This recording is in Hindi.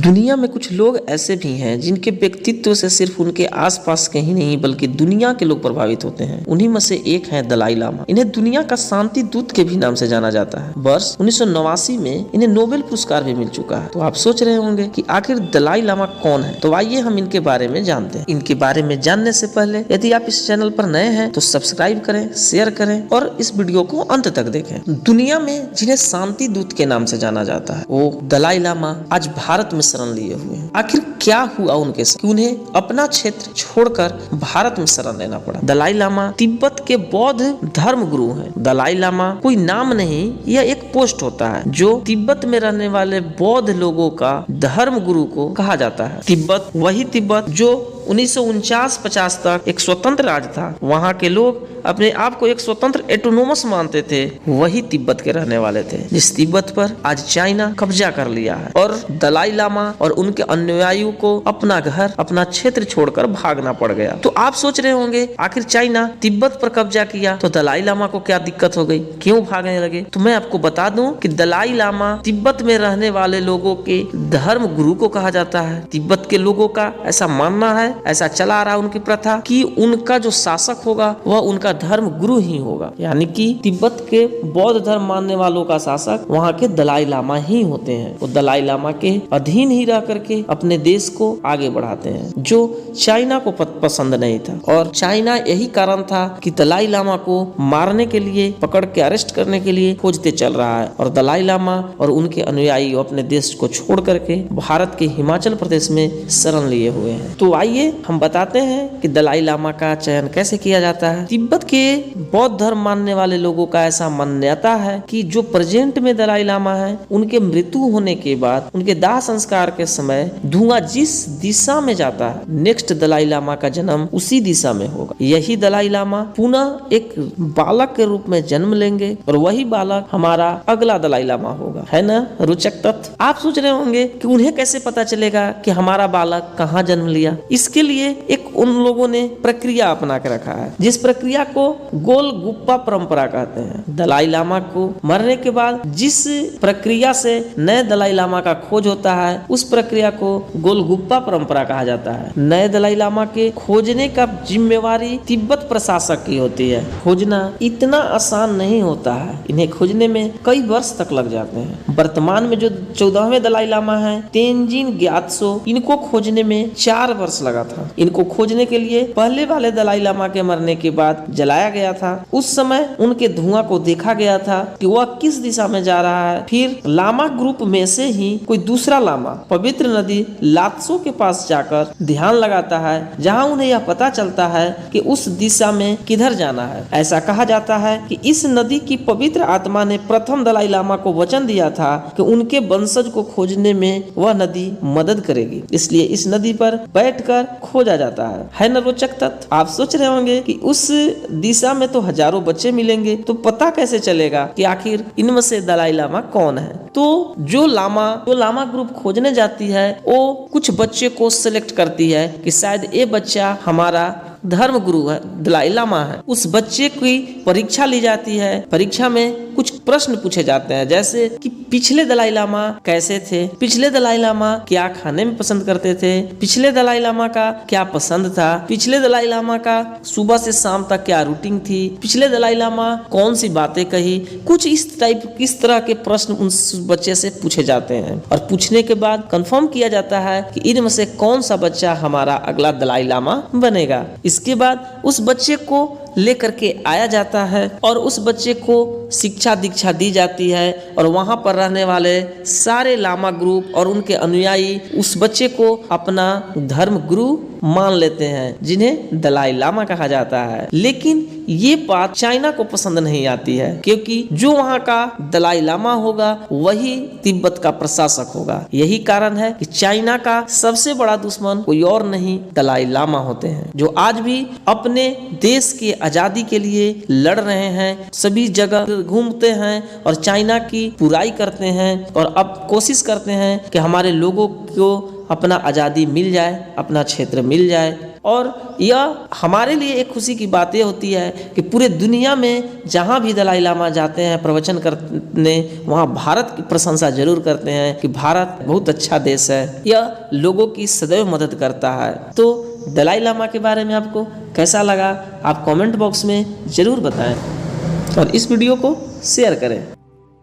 दुनिया में कुछ लोग ऐसे भी हैं जिनके व्यक्तित्व से सिर्फ उनके आसपास के ही नहीं बल्कि दुनिया के लोग प्रभावित होते हैं। उन्हीं में से एक है दलाई लामा। इन्हें दुनिया का शांति दूत के भी नाम से जाना जाता है। वर्ष 1989 में इन्हें नोबेल पुरस्कार भी मिल चुका है। तो आप सोच रहे होंगे कि आखिर दलाई लामा कौन है, तो आइए हम इनके बारे में जानते हैं। इनके बारे में जानने से पहले यदि आप इस चैनल पर नए हैं तो सब्सक्राइब करें, शेयर करें और इस वीडियो को अंत तक देखें। दुनिया में जिन्हें शांति दूत के नाम से जाना जाता है वो दलाई लामा आज भारत में शरण लिए हुए हैं। आखिर क्या हुआ उनके साथ कि उन्हें अपना क्षेत्र छोड़कर भारत में शरण लेना पड़ा। दलाई लामा तिब्बत के बौद्ध धर्म गुरु हैं। दलाई लामा कोई नाम नहीं, यह एक पोस्ट होता है जो तिब्बत में रहने वाले बौद्ध लोगों का धर्म गुरु को कहा जाता है। तिब्बत वही तिब्बत जो 1949-50 तक एक स्वतंत्र राज्य था। वहाँ के लोग अपने आप को एक स्वतंत्र एटोनोमस मानते थे। वही तिब्बत के रहने वाले थे जिस तिब्बत पर आज चाइना कब्जा कर लिया है और दलाई लामा और उनके अनुयायियों को अपना घर, अपना क्षेत्र छोड़कर भागना पड़ गया। तो आप सोच रहे होंगे आखिर चाइना तिब्बत पर कब्जा किया तो दलाई लामा को क्या दिक्कत हो गई, क्यों भागने लगे? तो मैं आपको बता दूं कि दलाई लामा तिब्बत में रहने वाले लोगों के धर्म गुरु को कहा जाता है। तिब्बत के लोगों का ऐसा मानना है, ऐसा चला आ रहा उनकी प्रथा कि उनका जो शासक होगा वह उनका धर्म गुरु ही होगा। यानी कि तिब्बत के बौद्ध धर्म मानने वालों का शासक वहाँ के दलाई लामा ही होते हैं। वो दलाई लामा के अधीन ही रह करके अपने देश को आगे बढ़ाते हैं, जो चाइना को पसंद नहीं था। और चाइना यही कारण था कि दलाई लामा को मारने के लिए, पकड़ के अरेस्ट करने के लिए खोजते चल रहा है। और दलाई लामा और उनके अनुयायी अपने देश को छोड़ करके भारत के हिमाचल प्रदेश में शरण लिए हुए हैं। तो आइए हम बताते हैं कि दलाई लामा का चयन कैसे किया जाता है। तिब्बत के बौद्ध धर्म मानने वाले लोगों का ऐसा मान्यता है कि जो प्रेजेंट में दलाई लामा है, उनके मृत्यु होने के बाद उनके दाह संस्कार के समय धुआं जिस दिशा में जाता है, नेक्स्ट दलाई लामा का जन्म उसी दिशा में होगा। यही दलाई लामा पुनः एक बालक के रूप में जन्म लेंगे और वही बालक हमारा अगला दलाई लामा होगा। है ना रोचक तथ्य? आप सोच रहे होंगे कि उन्हें कैसे पता चलेगा कि हमारा बालक कहाँ जन्म लिया। इसके लिए एक उन लोगों ने प्रक्रिया अपना के रखा है जिस प्रक्रिया को गोल गुप्पा परंपरा कहते हैं। दलाई लामा को मरने के बाद जिस प्रक्रिया से नए दलाई लामा का खोज होता है उस प्रक्रिया को गोल गुप्पा परंपरा कहा जाता है। नए दलाई लामा के खोजने का जिम्मेवारी तिब्बत प्रशासक की होती है। खोजना इतना आसान नहीं होता है, इन्हें खोजने में कई वर्ष तक लग जाते हैं। वर्तमान में जो 14वें दलाई लामा है तेंजिन ग्यात्सो, इनको खोजने में 4 वर्ष लगा था। इनको खोजने के लिए पहले वाले दलाई लामा के मरने के बाद जलाया गया था। उस समय उनके धुआं को देखा गया था कि वह किस दिशा में जा रहा है। फिर लामा ग्रुप में से ही कोई दूसरा लामा पवित्र नदी लात्सो के पास जाकर ध्यान लगाता है, जहां उन्हें यह पता चलता है कि उस दिशा में किधर जाना है। ऐसा कहा जाता है कि इस नदी की पवित्र आत्मा ने प्रथम दलाई लामा को वचन दिया था कि उनके वंशज को खोजने में वह नदी मदद करेगी, इसलिए इस नदी पर बैठकर खोजा जाता है न रोचक तथ्य? आप सोच रहे होंगे कि उस दिशा में तो हजारों बच्चे मिलेंगे, तो पता कैसे चलेगा कि आखिर इनमें से दलाई लामा कौन है? तो जो लामा ग्रुप खोजने जाती है वो कुछ बच्चे को सिलेक्ट करती है कि शायद ये बच्चा हमारा धर्म गुरु है, दलाई लामा है। उस बच्चे की परीक्षा ली जाती है। परीक्षा में कुछ प्रश्न पूछे जाते हैं, जैसे कि पिछले दलाई लामा कैसे थे, पिछले दलाई लामा क्या खाने में पसंद करते थे, पिछले दलाई लामा का क्या पसंद था, पिछले दलाई लामा का सुबह से शाम तक क्या रूटीन थी, पिछले दलाई लामा कौन सी बातें कही। कुछ इस तरह के प्रश्न उस बच्चे से पूछे जाते हैं और पूछने के बाद कंफर्म किया जाता है कि इनमें से कौन सा बच्चा हमारा अगला दलाई लामा बनेगा। इसके बाद उस बच्चे को लेकर के आया जाता है और उस बच्चे को शिक्षा दीक्षा दी जाती है और वहां पर रहने वाले सारे लामा ग्रुप और उनके अनुयायी उस बच्चे को अपना धर्म गुरु मान लेते हैं, जिन्हें दलाई लामा कहा जाता है। लेकिन ये बात चाइना को पसंद नहीं आती है, क्योंकि जो वहाँ का दलाई लामा होगा वही तिब्बत का प्रशासक होगा। यही कारण है कि चाइना का सबसे बड़ा दुश्मन कोई और नहीं दलाई लामा होते हैं, जो आज भी अपने देश के आजादी के लिए लड़ रहे हैं, सभी जगह घूमते हैं और चाइना की बुराई करते हैं और अब कोशिश करते हैं कि हमारे लोगों को अपना आज़ादी मिल जाए, अपना क्षेत्र मिल जाए और यह हमारे लिए एक खुशी की बात ये होती है कि पूरे दुनिया में जहाँ भी दलाई लामा जाते हैं प्रवचन करने, वहाँ भारत की प्रशंसा जरूर करते हैं कि भारत बहुत अच्छा देश है, यह लोगों की सदैव मदद करता है। तो दलाई लामा के बारे में आपको कैसा लगा, आप कमेंट बॉक्स में ज़रूर बताएं और इस वीडियो को शेयर करें।